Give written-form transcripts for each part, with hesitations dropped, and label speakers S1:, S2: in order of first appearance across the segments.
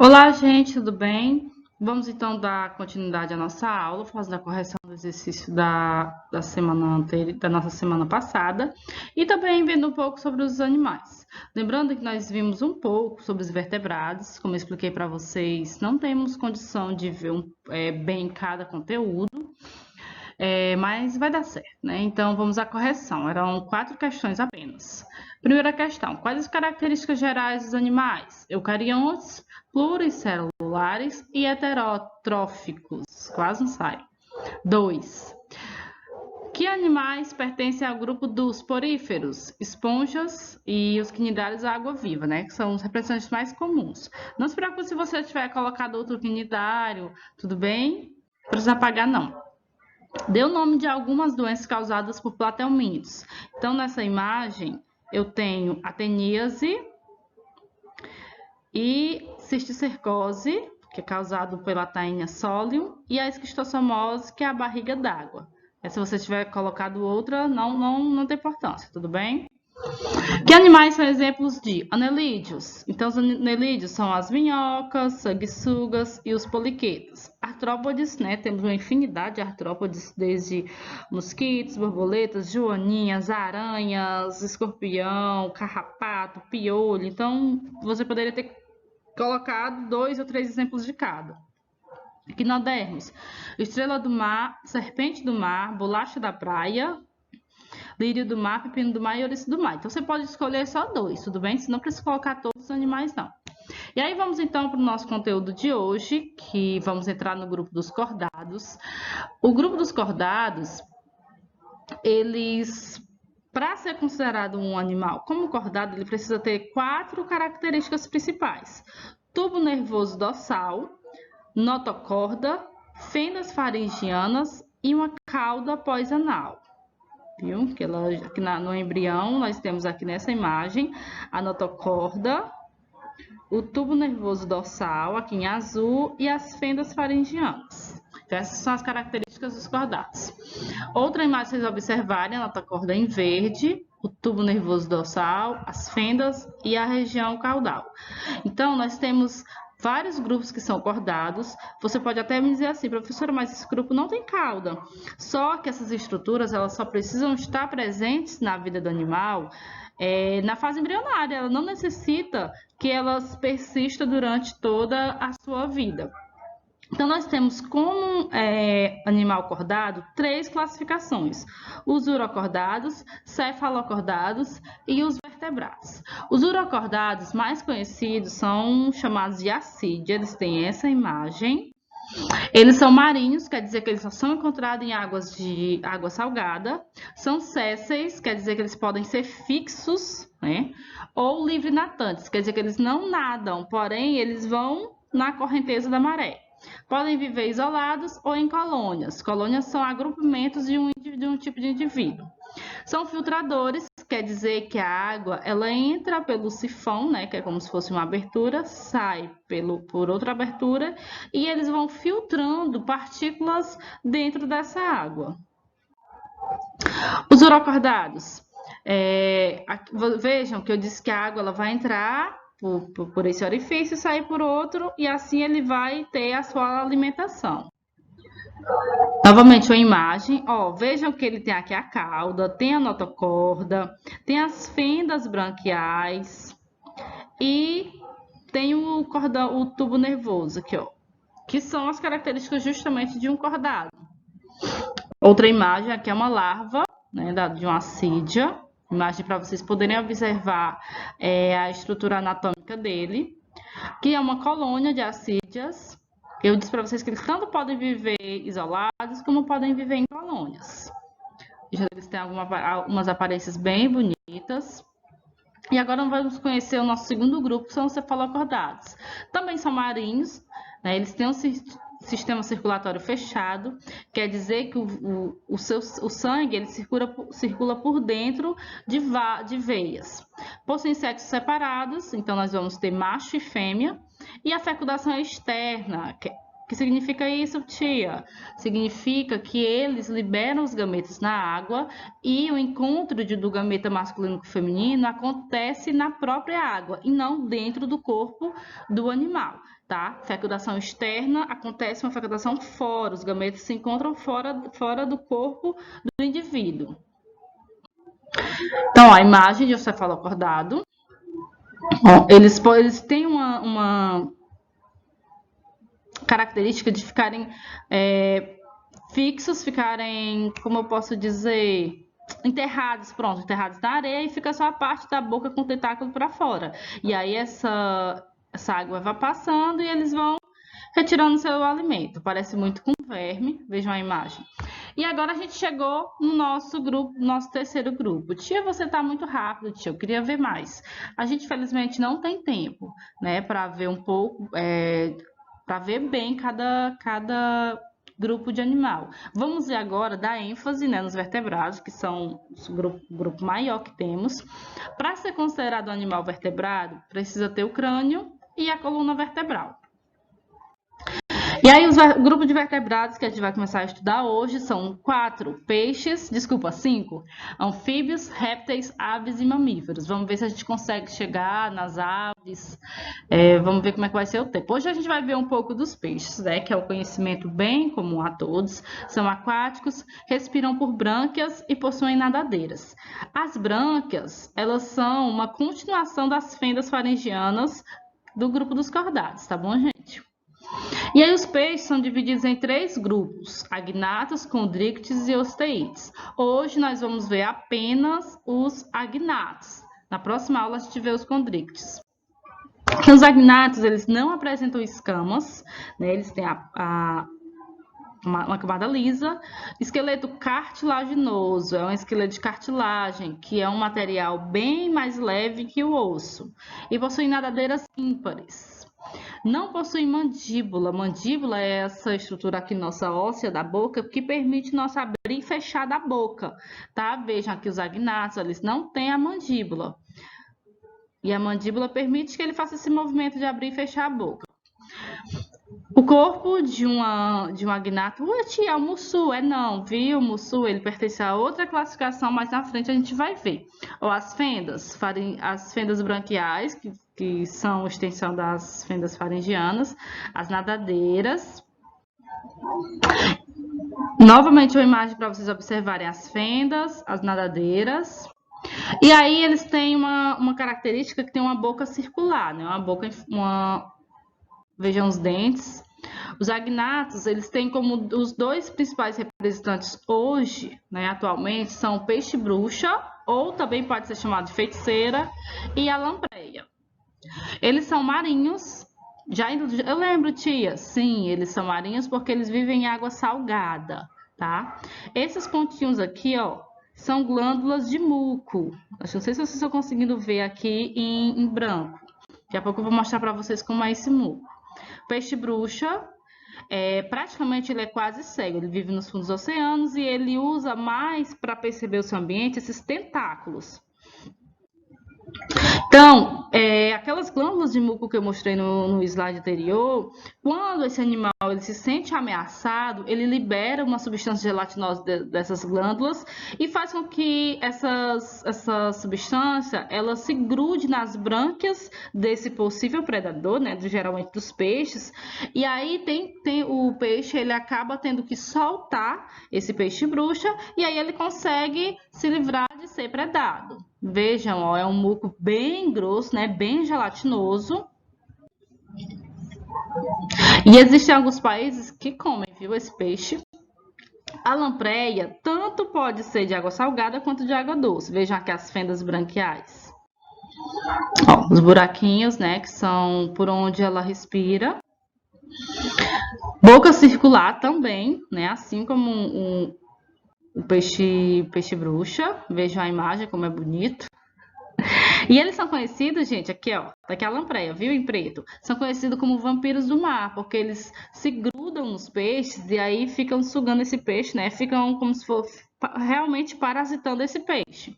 S1: Olá, gente, tudo bem? Vamos então dar continuidade à nossa aula, fazendo a correção do exercício da semana anterior, da nossa semana passada, e também vendo um pouco sobre os animais. Lembrando que nós vimos um pouco sobre os vertebrados, como eu expliquei para vocês, não temos condição de ver bem cada conteúdo, mas vai dar certo, né? Então vamos à correção. Eram 4 questões apenas. Primeira questão: quais as características gerais dos animais? Eucariontes, pluricelulares e heterotróficos. Quase não sai. 2. Que animais pertencem ao grupo dos poríferos, esponjas e os quinidários água-viva, né? Que são os representantes mais comuns. Não se preocupe se você tiver colocado outro quinidário, tudo bem? Não precisa apagar, não. Dê o nome de algumas doenças causadas por platelmínidos. Então, nessa imagem, eu tenho a teníase e cisticercose, que é causado pela Taenia solium, e a esquistossomose, que é a barriga d'água. Se você tiver colocado outra, não tem importância, tudo bem? Que animais são exemplos de anelídeos? Então, os anelídeos são as minhocas, sanguessugas e os poliquetos. Artrópodes, né? Temos uma infinidade de artrópodes, desde mosquitos, borboletas, joaninhas, aranhas, escorpião, carrapato, piolho. Então, você poderia ter colocado 2 ou 3 exemplos de cada. Equinodermos: estrela do mar, serpente do mar, bolacha da praia, lírio do mar, pepino do mar e ouriço do mar. Então, você pode escolher só 2, tudo bem? Você não precisa colocar todos os animais, não. E aí, vamos então para o nosso conteúdo de hoje, que vamos entrar no grupo dos cordados. O grupo dos cordados, para ser considerado um animal como cordado, ele precisa ter 4 características principais: tubo nervoso dorsal, notocorda, fendas faringianas e uma cauda pós-anal. Viu? Que aqui no embrião, nós temos aqui nessa imagem a notocorda, o tubo nervoso dorsal, aqui em azul, e as fendas faringianas. Então, essas são as características dos cordados. Outra imagem que vocês observarem, a notocorda em verde, o tubo nervoso dorsal, as fendas e a região caudal. Então, nós temos vários grupos que são cordados. Você pode até me dizer assim: professora, mas esse grupo não tem cauda. Só que essas estruturas, elas só precisam estar presentes na vida do animal na fase embrionária. Ela não necessita que elas persistam durante toda a sua vida. Então, nós temos como animal cordado 3 classificações: os urocordados, cefalocordados e os vertebrados. Os urocordados mais conhecidos são chamados de assídeos. Eles têm essa imagem. Eles são marinhos, quer dizer que eles só são encontrados em águas de água salgada. São sésseis, quer dizer que eles podem ser fixos, né? Ou livre-natantes, quer dizer que eles não nadam, porém eles vão na correnteza da maré. Podem viver isolados ou em colônias. Colônias são agrupamentos de um tipo de indivíduo. São filtradores, quer dizer que a água ela entra pelo sifão, né, que é como se fosse uma abertura, sai por outra abertura e eles vão filtrando partículas dentro dessa água. Os urocordados. Vejam que eu disse que a água ela vai entrar por esse orifício, sair por outro, e assim ele vai ter a sua alimentação. Novamente, uma imagem. Vejam que ele tem aqui a cauda, tem a notocorda, tem as fendas branquiais e tem o tubo nervoso aqui, que são as características justamente de um cordado. Outra imagem aqui é uma larva, né, de uma assídia. Imagem para vocês poderem observar a estrutura anatômica dele, que é uma colônia de assídias. Eu disse para vocês que eles tanto podem viver isolados, como podem viver em colônias. Eles têm algumas aparências bem bonitas. E agora vamos conhecer o nosso segundo grupo, que são os cefalocordados. Também são marinhos, né? Eles têm um sistema circulatório fechado, quer dizer que o sangue ele circula por dentro de veias. Possuem sexos separados, então nós vamos ter macho e fêmea, e a fecundação é externa, O que significa isso, tia? Significa que eles liberam os gametas na água e o encontro do gameta masculino com o feminino acontece na própria água e não dentro do corpo do animal, tá? Fecundação externa acontece uma fecundação fora, os gametas se encontram fora do corpo do indivíduo. Então, a imagem de cefalo acordado, eles têm uma característica de ficarem fixos, ficarem, como eu posso dizer, enterrados na areia e fica só a parte da boca com o tentáculo para fora. E aí essa água vai passando e eles vão retirando seu alimento. Parece muito com verme, vejam a imagem. E agora a gente chegou no nosso grupo, nosso terceiro grupo. Tia, você está muito rápido, tia, eu queria ver mais. A gente, felizmente, não tem tempo, né, para ver um pouco, para ver bem cada grupo de animal. Vamos ver agora dar ênfase, né, nos vertebrados, que são o grupo maior que temos. Para ser considerado um animal vertebrado, precisa ter o crânio e a coluna vertebral. E aí, o grupo de vertebrados que a gente vai começar a estudar hoje são 5: anfíbios, répteis, aves e mamíferos. Vamos ver se a gente consegue chegar nas aves, vamos ver como é que vai ser o tempo. Hoje a gente vai ver um pouco dos peixes, né, que é um conhecimento bem comum a todos. São aquáticos, respiram por brânquias e possuem nadadeiras. As brânquias, elas são uma continuação das fendas faringianas do grupo dos cordados, tá bom, gente? E aí os peixes são divididos em 3 grupos: agnatos, condrictes e osteites. Hoje nós vamos ver apenas os agnatos. Na próxima aula a gente vê os condrictes. Os agnatos, eles não apresentam escamas, né? Eles têm uma camada lisa. Esqueleto cartilaginoso, é um esqueleto de cartilagem, que é um material bem mais leve que o osso. E possuem nadadeiras ímpares. Não possui mandíbula. Mandíbula é essa estrutura aqui nossa óssea da boca que permite nós abrir e fechar da boca, tá? Vejam aqui os agnatos, eles não têm a mandíbula. E a mandíbula permite que ele faça esse movimento de abrir e fechar a boca. O corpo de um agnato, tia, o mussu, não, viu? O mussu, ele pertence a outra classificação, mas na frente a gente vai ver. Ou as fendas branquiais, que são extensão das fendas faringianas, as nadadeiras. Novamente uma imagem para vocês observarem as fendas, as nadadeiras. E aí eles têm uma característica que tem uma boca circular, né? Vejam os dentes. Os agnatos, eles têm como os 2 principais representantes hoje, né, atualmente, são o peixe-bruxa, ou também pode ser chamado de feiticeira, e a lampreia. Eles são marinhos. Eu lembro, tia, sim, eles são marinhos porque eles vivem em água salgada, tá? Esses pontinhos aqui, ó, são glândulas de muco. Não sei se vocês estão conseguindo ver aqui em branco. Daqui a pouco eu vou mostrar para vocês como é esse muco. Peixe-bruxa, praticamente ele é quase cego, ele vive nos fundos dos oceanos e ele usa mais para perceber o seu ambiente esses tentáculos. Então, aquelas glândulas de muco que eu mostrei no slide anterior, quando esse animal ele se sente ameaçado, ele libera uma substância gelatinosa dessas glândulas e faz com que essa substância ela se grude nas brânquias desse possível predador, né, geralmente dos peixes, e aí o peixe ele acaba tendo que soltar esse peixe-bruxa e aí ele consegue se livrar de ser predado. Vejam, ó, é um muco bem grosso, né? Bem gelatinoso. E existem alguns países que comem, viu, esse peixe. A lampreia tanto pode ser de água salgada quanto de água doce. Vejam aqui as fendas branquiais. Ó, os buraquinhos, né, que são por onde ela respira. Boca circular também, né, assim como o peixe-bruxa. Vejam a imagem, como é bonito. E eles são conhecidos, gente, aqui, ó, daqui a lampreia, viu, em preto? São conhecidos como vampiros do mar, porque eles se grudam nos peixes e aí ficam sugando esse peixe, né? Ficam como se fosse realmente parasitando esse peixe.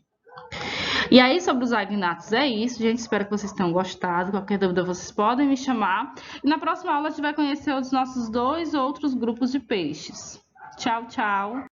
S1: E aí, sobre os agnatos é isso, gente. Espero que vocês tenham gostado. Qualquer dúvida, vocês podem me chamar. E na próxima aula, a gente vai conhecer os nossos 2 outros grupos de peixes. Tchau, tchau!